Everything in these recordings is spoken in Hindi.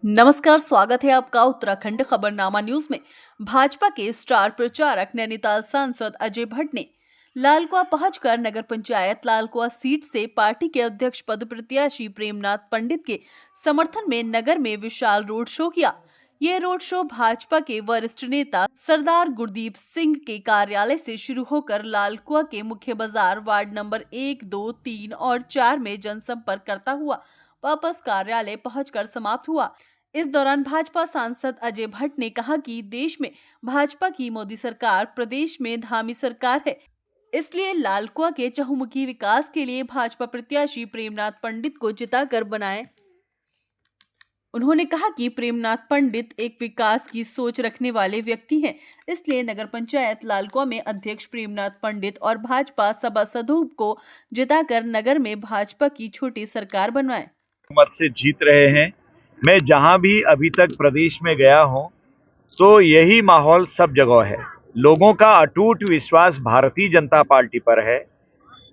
नमस्कार, स्वागत है आपका उत्तराखंड खबरनामा न्यूज में। भाजपा के स्टार प्रचारक नैनीताल सांसद अजय भट्ट ने लालकुआं पहुंचकर नगर पंचायत लालकुआं सीट से पार्टी के अध्यक्ष पद प्रत्याशी प्रेमनाथ पंडित के समर्थन में नगर में विशाल रोड शो किया। ये रोड शो भाजपा के वरिष्ठ नेता सरदार गुरदीप सिंह के कार्यालय से शुरू होकर लालकुआं के मुख्य बाजार वार्ड नंबर 1, 2, 3 और 4 में जनसंपर्क करता हुआ वापस कार्यालय पहुंचकर समाप्त हुआ। इस दौरान भाजपा सांसद अजय भट्ट ने कहा कि देश में भाजपा की मोदी सरकार, प्रदेश में धामी सरकार है, इसलिए लालकुआं के चहुमुखी विकास के लिए भाजपा प्रत्याशी प्रेमनाथ पंडित को जिताकर बनाएं। उन्होंने कहा कि प्रेमनाथ पंडित एक विकास की सोच रखने वाले व्यक्ति हैं, इसलिए नगर पंचायत लालकुआं में अध्यक्ष प्रेमनाथ पंडित और भाजपा सभासदों को जिताकर नगर में भाजपा की छोटी सरकार बनवाएं। मत से जीत रहे हैं। मैं जहां भी अभी तक प्रदेश में गया हूं तो यही माहौल सब जगह है। लोगों का अटूट विश्वास भारतीय जनता पार्टी पर है।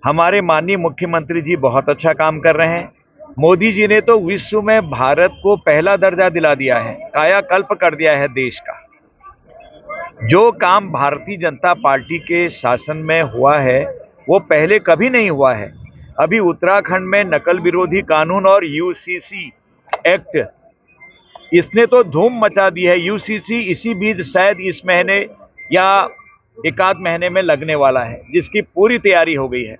हमारे माननीय मुख्यमंत्री जी बहुत अच्छा काम कर रहे हैं। मोदी जी ने तो विश्व में भारत को पहला दर्जा दिला दिया है, कायाकल्प कर दिया है देश का। जो काम भारतीय जनता पार्टी के शासन में हुआ है वो पहले कभी नहीं हुआ है। अभी उत्तराखंड में नकल विरोधी कानून और यूसीसी एक्ट, इसने तो धूम मचा दी है। यूसीसी इसी बीच शायद इस महीने या एक आध महीने में लगने वाला है, जिसकी पूरी तैयारी हो गई है।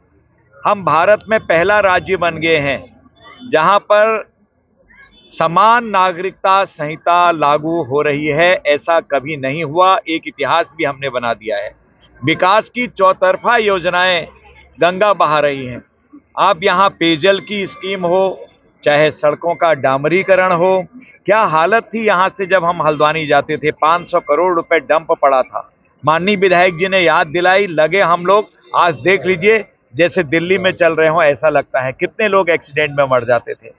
हम भारत में पहला राज्य बन गए हैं जहां पर समान नागरिकता संहिता लागू हो रही है। ऐसा कभी नहीं हुआ, एक इतिहास भी हमने बना दिया है। विकास की चौतरफा योजनाएं गंगा बहा रही हैं। आप यहाँ पेयजल की स्कीम हो, चाहे सड़कों का डामरीकरण हो। क्या हालत थी यहाँ से जब हम हल्द्वानी जाते थे, 500 करोड़ रुपए डंप पड़ा था। माननीय विधायक जी ने याद दिलाई, लगे हम लोग आज देख लीजिए जैसे दिल्ली में चल रहे हो, ऐसा लगता है। कितने लोग एक्सीडेंट में मर जाते थे।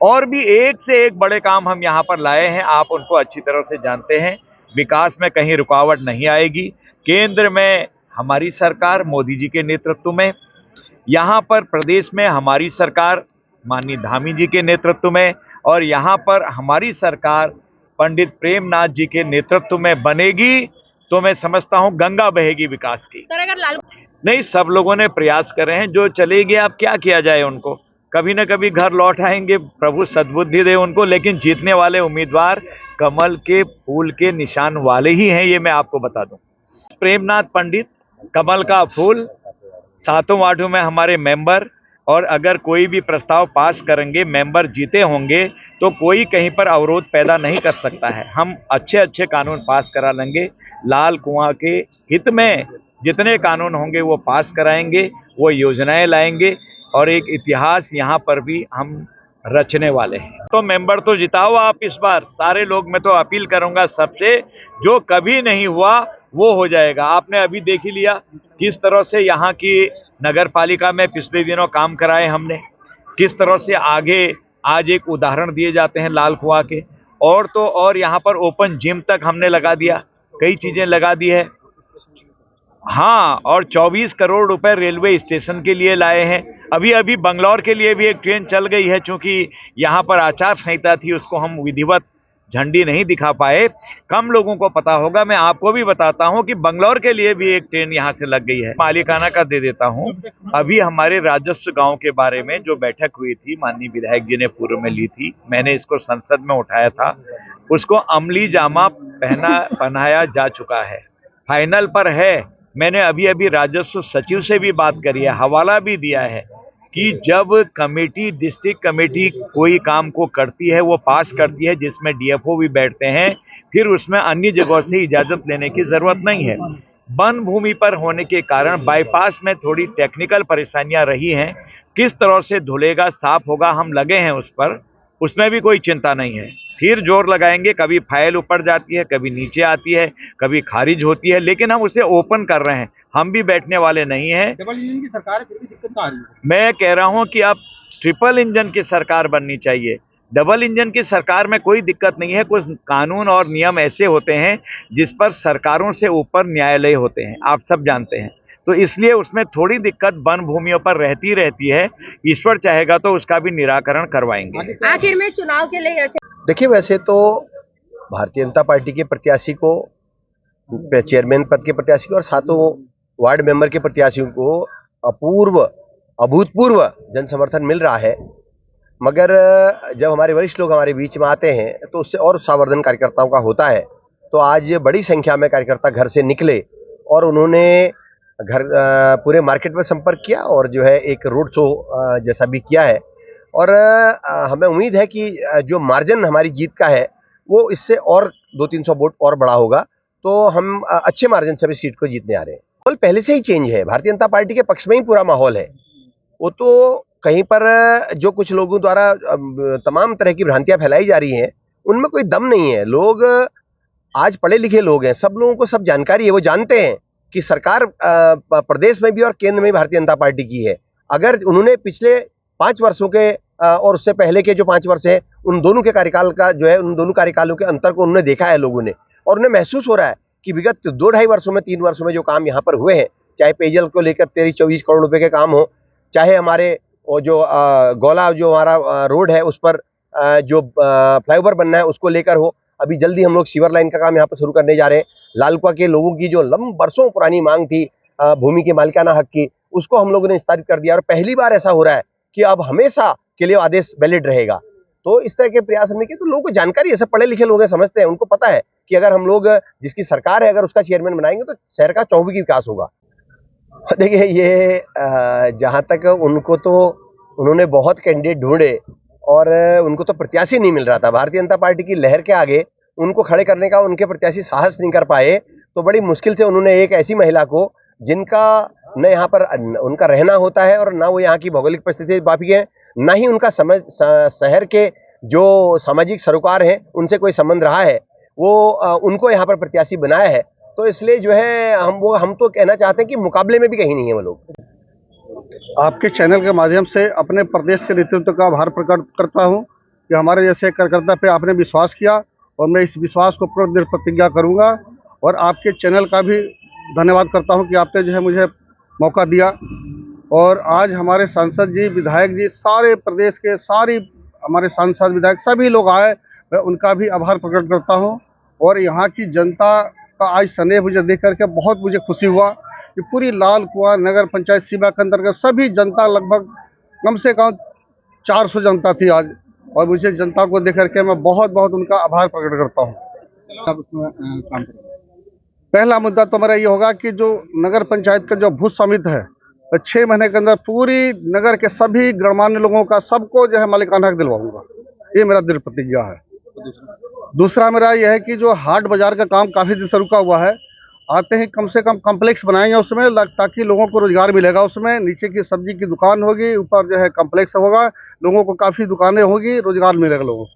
और भी एक से एक बड़े काम हम यहाँ पर लाए हैं, आप उनको अच्छी तरह से जानते हैं। विकास में कहीं रुकावट नहीं आएगी। केंद्र में हमारी सरकार मोदी जी के नेतृत्व में, यहाँ पर प्रदेश में हमारी सरकार माननीय धामी जी के नेतृत्व में, और यहाँ पर हमारी सरकार पंडित प्रेमनाथ जी के नेतृत्व में बनेगी तो मैं समझता हूँ गंगा बहेगी विकास की। नहीं, सब लोगों ने प्रयास कर रहे हैं। जो चले गए अब क्या किया जाए, उनको कभी न कभी घर लौट आएंगे, प्रभु सद्बुद्धि दे उनको। लेकिन जीतने वाले उम्मीदवार कमल के फूल के निशान वाले ही हैं, ये मैं आपको बता दूं। प्रेमनाथ पंडित कमल का फूल, 7 वार्डों में हमारे मेंबर, और अगर कोई भी प्रस्ताव पास करेंगे, मेंबर जीते होंगे तो कोई कहीं पर अवरोध पैदा नहीं कर सकता है। हम अच्छे अच्छे कानून पास करा लेंगे। लालकुआं के हित में जितने कानून होंगे वो पास कराएंगे, वो योजनाएं लाएंगे, और एक इतिहास यहाँ पर भी हम रचने वाले हैं। तो मेंबर तो जिताओ आप इस बार सारे लोग। मैं तो अपील करूंगा सबसे, जो कभी नहीं हुआ वो हो जाएगा। आपने अभी देख ही लिया किस तरह से यहाँ की नगर पालिका में पिछले दिनों काम कराए हमने, किस तरह से आगे आज एक उदाहरण दिए जाते हैं लालकुआं के। और तो और यहाँ पर ओपन जिम तक हमने लगा दिया, कई चीजें लगा दी है। हाँ, और 24 करोड़ रुपए रेलवे स्टेशन के लिए लाए हैं। अभी अभी बंगलौर के लिए भी एक ट्रेन चल गई है, चूंकि यहाँ पर आचार संहिता थी, उसको हम विधिवत झंडी नहीं दिखा पाए। कम लोगों को पता होगा, मैं आपको भी बताता हूँ कि बंगलौर के लिए भी एक ट्रेन यहाँ से लग गई है। मालिकाना का दे देता हूँ। अभी हमारे राजस्व गांव के बारे में जो बैठक हुई थी, माननीय विधायक जी ने पूर्व में ली थी, मैंने इसको संसद में उठाया था, उसको अमली जामा पहनाया जा चुका है, फाइनल पर है। मैंने अभी अभी राजस्व सचिव से भी बात करी है, हवाला भी दिया है कि जब कमेटी, डिस्ट्रिक्ट कमेटी कोई काम को करती है, वो पास करती है, जिसमें डीएफओ भी बैठते हैं, फिर उसमें अन्य जगहों से इजाजत लेने की जरूरत नहीं है। वन भूमि पर होने के कारण बाईपास में थोड़ी टेक्निकल परेशानियां रही हैं। किस तरह से धुलेगा, साफ होगा, हम लगे हैं उस पर, उसमें भी कोई चिंता नहीं है। फिर जोर लगाएंगे। कभी फाइल ऊपर जाती है, कभी नीचे आती है, कभी खारिज होती है, लेकिन हम उसे ओपन कर रहे हैं। हम भी बैठने वाले नहीं हैं। डबल इंजन की सरकार है, फिर भी दिक्कत आ रही है। मैं कह रहा हूं कि अब ट्रिपल इंजन की सरकार बननी चाहिए। डबल इंजन की सरकार में कोई दिक्कत नहीं है। कुछ कानून और नियम ऐसे होते हैं जिस पर सरकारों से ऊपर न्यायालय होते हैं, आप सब जानते हैं। तो इसलिए उसमें थोड़ी दिक्कत वन भूमियों पर रहती है। ईश्वर चाहेगा तो उसका भी निराकरण करवाएंगे। आखिर में चुनाव के लिए देखिए, वैसे तो भारतीय जनता पार्टी के प्रत्याशी को, चेयरमैन पद के प्रत्याशी को और सातों वार्ड मेंबर के प्रत्याशियों को अभूतपूर्व जन समर्थन मिल रहा है। मगर जब हमारे वरिष्ठ लोग हमारे बीच में आते हैं तो उससे और उत्साहवर्धन कार्यकर्ताओं का होता है। तो आज बड़ी संख्या में कार्यकर्ता घर से निकले और उन्होंने पूरे मार्केट में संपर्क किया और जो है एक रोड शो जैसा भी किया है। और हमें उम्मीद है कि जो मार्जिन हमारी जीत का है वो इससे और 200-300 वोट और बड़ा होगा। तो हम अच्छे मार्जिन से भी सीट को जीतने आ रहे हैं। माहौल पहले से ही चेंज है, भारतीय जनता पार्टी के पक्ष में ही पूरा माहौल है। वो तो कहीं पर जो कुछ लोगों द्वारा तमाम तरह की भ्रांतियां फैलाई जा रही हैं, उनमें कोई दम नहीं है। लोग आज पढ़े लिखे लोग हैं, सब लोगों को सब जानकारी है। वो जानते हैं कि सरकार प्रदेश में भी और केंद्र में भी भारतीय जनता पार्टी की है। अगर उन्होंने पिछले 5 वर्षों के और उससे पहले के जो 5 वर्ष है, उन दोनों के कार्यकाल का जो है, उन दोनों कार्यकालों के अंतर को उन्होंने देखा है लोगों ने, और उन्हें महसूस हो रहा है कि विगत 2-2.5 वर्षों में, 3 वर्षों में जो काम यहाँ पर हुए हैं, चाहे पेयजल को लेकर 23-24 करोड़ रुपए के काम हो, चाहे हमारे वो जो गौला जो हमारा रोड है उस पर जो फ्लाईओवर बनना है उसको लेकर हो, अभी जल्दी हम लोग सीवर लाइन का काम यहाँ पर शुरू करने जा रहे हैं। लालकुआ के लोगों की जो बरसों पुरानी मांग थी भूमि के मालिकाना हक की, उसको हम लोगों ने निस्तारित कर दिया। और पहली बार ऐसा हो रहा है कि अब हमेशा के लिए आदेश वैलिड रहेगा। तो इस तरह के प्रयास हमने किए। तो लोगों को जानकारी है, सब पढ़े लिखे लोग हैं, समझते हैं, उनको पता है कि अगर हम लोग जिसकी सरकार है अगर उसका चेयरमैन बनाएंगे तो शहर का चौमुखी विकास होगा। देखिए, ये जहाँ तक उनको, तो उन्होंने बहुत कैंडिडेट ढूंढे और उनको तो प्रत्याशी नहीं मिल रहा था। भारतीय जनता पार्टी की लहर के आगे उनको खड़े करने का उनके प्रत्याशी साहस नहीं कर पाए। तो बड़ी मुश्किल से उन्होंने एक ऐसी महिला को, जिनका न यहाँ पर उनका रहना होता है और ना वो यहाँ की भौगोलिक परिस्थिति वापी है, ना ही उनका शहर के जो सामाजिक सरोकार हैं उनसे कोई संबंध रहा है, वो उनको यहाँ पर प्रत्याशी बनाया है। तो इसलिए जो है हम तो कहना चाहते हैं कि मुकाबले में भी कहीं नहीं है वो लोग। आपके चैनल के माध्यम से अपने प्रदेश के नेतृत्व का आभार प्रकट करता हूं कि हमारे जैसे कार्यकर्ता पे आपने विश्वास किया और मैं इस विश्वास को पूर्ण दृढ़ प्रतिज्ञा करूंगा। और आपके चैनल का भी धन्यवाद करता हूं कि आपने जो है मुझे मौका दिया। और आज हमारे सांसद जी, विधायक जी, सारे प्रदेश के सारी हमारे सांसद विधायक सभी लोग आए, मैं उनका भी आभार प्रकट करता हूँ। और यहाँ की जनता का आज स्नेह मुझे देख करके बहुत मुझे खुशी हुआ कि पूरी लालकुआं नगर पंचायत सीमा के अंतर्गत सभी जनता, लगभग कम से कम 400 जनता थी आज। और मुझे जनता को देख करके मैं बहुत बहुत उनका आभार प्रकट करता हूँ। आप उसमें काम करेंगे। पहला मुद्दा तो मेरा ये होगा कि जो नगर पंचायत का जो भू स्वामित्व है, 6 महीने के अंदर पूरी नगर के सभी गणमान्य लोगों का, सबको जो है मालिकाना हक दिलवाऊंगा। ये मेरा दृढ़ प्रतिज्ञा है। दूसरा मेरा यह है कि जो हाट बाजार का काम काफी दिन से रुका हुआ है, आते ही कम से कम कॉम्प्लेक्स बनाएंगे उसमें, ताकि लोगों को रोजगार मिलेगा। उसमें नीचे की सब्जी की दुकान होगी, ऊपर जो है कॉम्प्लेक्स होगा, लोगों को काफी दुकानें होगी, रोजगार मिलेगा लोगों को।